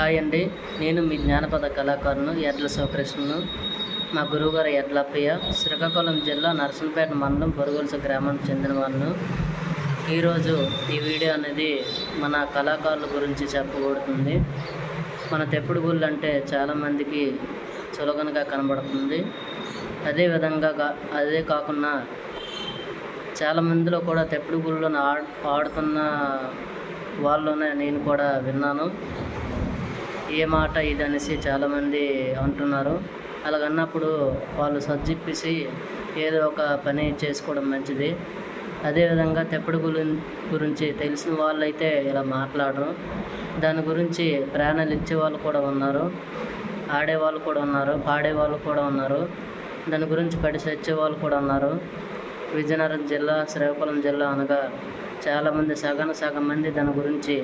Hi అండి. నేను మీ జానపద కళాకారును యడ్ల శివకృష్ణను. మా గురువుగారు యడ్లప్పయ్య. శ్రీకాకుళం జిల్లా నర్సంపేట మండలం బొరుగొలుసు గ్రామానికి చెందిన వాళ్ళను. ఈరోజు ఈ వీడియో అనేది మన కళాకారుల గురించి చెప్పబడుతుంది. మన తెప్పుడు గుళ్ళు అంటే చాలామందికి చులకనగా కనబడుతుంది. అదే కాకుండా చాలామందిలో కూడా తెప్పుడు గుళ్ళను ఆడుతున్న వాళ్ళలోనే నేను కూడా విన్నాను. ఏ మాట ఇది అనేసి చాలామంది అంటున్నారు. అలాగన్నప్పుడు వాళ్ళు సజ్జిప్పేసి ఏదో ఒక పని చేసుకోవడం మంచిది. అదేవిధంగా తెప్పుడు గురించి తెలిసిన వాళ్ళైతే ఇలా మాట్లాడరు. దాని గురించి ప్రేరణలు ఇచ్చేవాళ్ళు కూడా ఉన్నారు, ఆడేవాళ్ళు కూడా ఉన్నారు, పాడేవాళ్ళు కూడా ఉన్నారు, దాని గురించి పడి చచ్చేవాళ్ళు కూడా ఉన్నారు. విజయనగరం జిల్లా, శ్రీకాకుళం జిల్లా అనగా చాలామంది సగం మంది దాని గురించి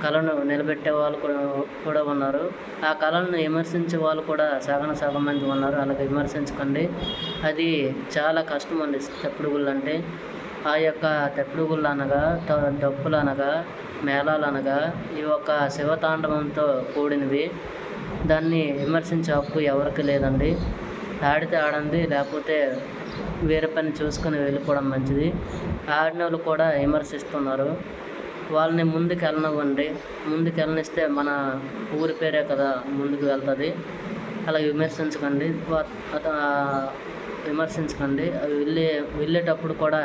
కళను నిలబెట్టే వాళ్ళు కూడా ఉన్నారు. ఆ కళలను విమర్శించే వాళ్ళు కూడా సగం మంది ఉన్నారు. అలాగే విమర్శించకండి. అది చాలా కష్టం అండి తెప్పుడు గుళ్ళు అంటే. ఆ యొక్క తెప్పుడు గుళ్ళు అనగా డప్పులు అనగా మేళాలు అనగా ఇవి ఒక శివతాండవంతో కూడినవి. దాన్ని విమర్శించే హక్కు ఎవరికి లేదండి. ఆడితే ఆడండి, లేకపోతే వేరే పని చూసుకొని వెళ్ళిపోవడం మంచిది. ఆడిన వాళ్ళు కూడా విమర్శిస్తున్నారు. వాళ్ళని ముందుకు వెళ్ళనివ్వండి. ముందుకు వెళ్ళనిస్తే మన ఊరి పేరే కదా ముందుకు వెళ్తుంది. అలా విమర్శించకండి. అవి వెళ్ళేటప్పుడు కూడా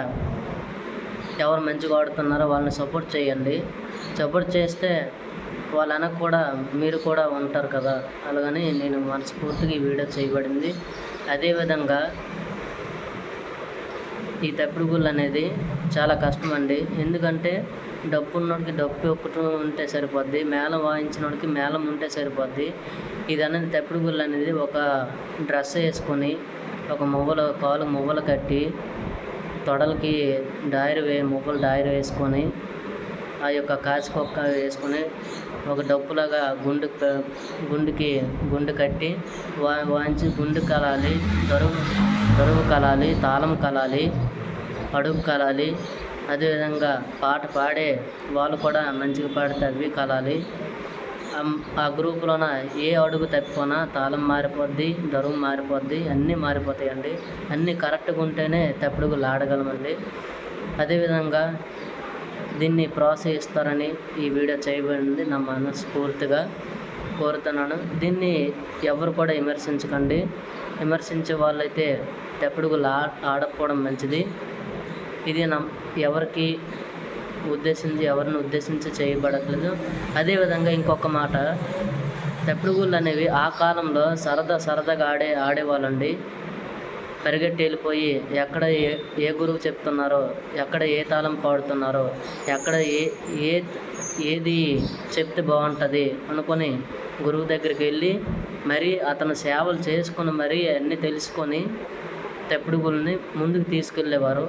ఎవరు మంచిగా ఆడుతున్నారో వాళ్ళని సపోర్ట్ చేయండి. సపోర్ట్ చేస్తే వాళ్ళ వెనక కూడా మీరు కూడా ఉంటారు కదా. అలాగని నేను మనస్ఫూర్తిగా ఈ వీడియో చేయబడింది. అదేవిధంగా ఈ తెప్పుడు గుళ్ళు అనేది చాలా కష్టం అండి. ఎందుకంటే డప్పు ఉన్నోడికి డప్పు ఒక్కటి ఉంటే సరిపోద్ది, మేళం వాయించినోడికి మేళం ఉంటే సరిపోద్ది. ఇది అనేది తెప్పుడు గుళ్ళు అనేది ఒక డ్రెస్ వేసుకొని, ఒక కాలు మువ్వలు కట్టి, తొడలకి మువ్వలు డైర్ వేసుకొని, ఆ యొక్క కాచికొక్క వేసుకొని, ఒక డప్పులాగా గుండు కట్టి వాయించి గుండు కలాలి, దరువు కలాలి, తాళం కలాలి, అడుగు కలాలి. అదేవిధంగా పాట పాడే వాళ్ళు కూడా మంచిగా పాడితే అవి కలాలి. ఆ గ్రూపులోన ఏ అడుగు తప్పిపోయినా తాళం మారిపోద్ది, దరువు మారిపోద్ది, అన్నీ మారిపోతాయండి. అన్నీ కరెక్ట్గా ఉంటేనే తెప్పుడు గుళ్ళు ఆడగలమండి. అదేవిధంగా దీన్ని ప్రోత్సహిస్తారని ఈ వీడియో చేయబడింది. నా మనస్ఫూర్తిగా కోరుతున్నాను. దీన్ని ఎవరు కూడా విమర్శించకండి. విమర్శించే వాళ్ళైతే తెప్పుడు గుళ్ళు ఆడకపోవడం మంచిది. ఇది ఎవరిని ఉద్దేశించి చేయబడట్లేదు. అదేవిధంగా ఇంకొక మాట, తెప్పుడు గుళ్ళు అనేవి ఆ కాలంలో సరదాగా ఆడేవాళ్ళండి. పరిగెట్టి వెళ్ళిపోయి ఎక్కడ ఏ గురువు చెప్తున్నారో, ఎక్కడ ఏ తాళం పాడుతున్నారో, ఎక్కడ ఏది చెప్తే బాగుంటుంది అనుకొని గురువు దగ్గరికి వెళ్ళి మరీ అతను సేవలు చేసుకొని మరీ అన్నీ తెలుసుకొని తెప్పుడు గుళ్ళని ముందుకు తీసుకెళ్ళేవారు.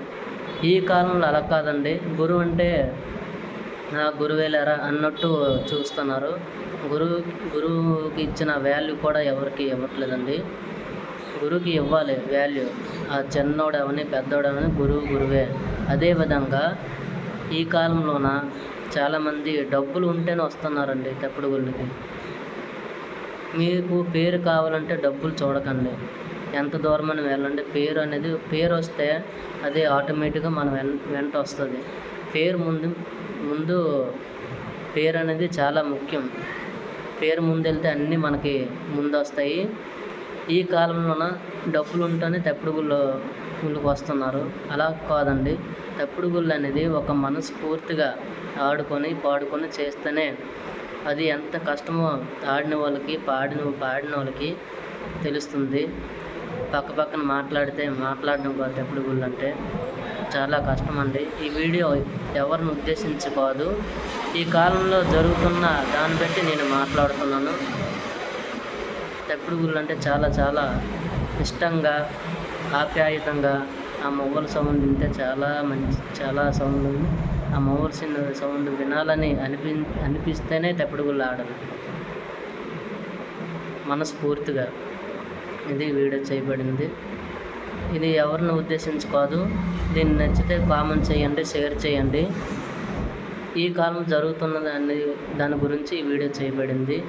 ఈ కాలంలో అలా కాదండి. గురువు అంటే గురువేలేరా అన్నట్టు చూస్తున్నారు. గురువుకి ఇచ్చిన వాల్యూ కూడా ఎవరికి ఇవ్వట్లేదండి. గురువుకి ఇవ్వాలి వాల్యూ. ఆ చిన్నోడవని పెద్దోడవని గురువే. అదేవిధంగా ఈ కాలంలోన చాలామంది డబ్బులు ఉంటేనే వస్తున్నారండి తెప్పుడు గుళ్ళకి. మీకు పేరు కావాలంటే డబ్బులు చూడకండి, ఎంత దూరమని వెళ్ళండి. పేరు వస్తే అది ఆటోమేటిక్గా మన వెంట వస్తుంది. పేరు అనేది చాలా ముఖ్యం. పేరు ముందెళ్తే అన్నీ మనకి ముందు వస్తాయి. ఈ కాలంలోన డబ్బులు ఉంటేనే తెప్పుడు గుళ్ళకి వస్తున్నారు. అలా కాదండి. తెప్పుడు గుళ్ళు అనేది ఒక మనస్ఫూర్తిగా ఆడుకొని పాడుకొని చేస్తేనే అది ఎంత కష్టమో ఆడిన వాళ్ళకి పాడిన వాళ్ళకి తెలుస్తుంది. పక్కన మాట్లాడడం కాదు తెప్పుడు గుళ్ళు అంటే చాలా కష్టం అండి. ఈ వీడియో ఎవరిని ఉద్దేశించి కాదు, ఈ కాలంలో జరుగుతున్న దాన్ని బట్టి నేను మాట్లాడుతున్నాను. తెప్పుడు గుళ్ళు అంటే చాలా చాలా ఇష్టంగా, ఆప్యాయతంగా ఆ మొగల సౌండ్ వింటే చాలా సౌండ్ ఉంది. ఆ మొగల సౌండ్ వినాలని అనిపిస్తేనే తెప్పుడు గుళ్ళు ఆడరు మనస్ఫూర్తిగా. ఇది వీడియో చేయబడింది. ఇది ఎవరిని ఉద్దేశించి కాదు. దీన్ని నచ్చితే కామెంట్ చేయండి, షేర్ చేయండి. ఈ కాలం జరుగుతున్న దాని గురించి ఈ వీడియో చేయబడింది.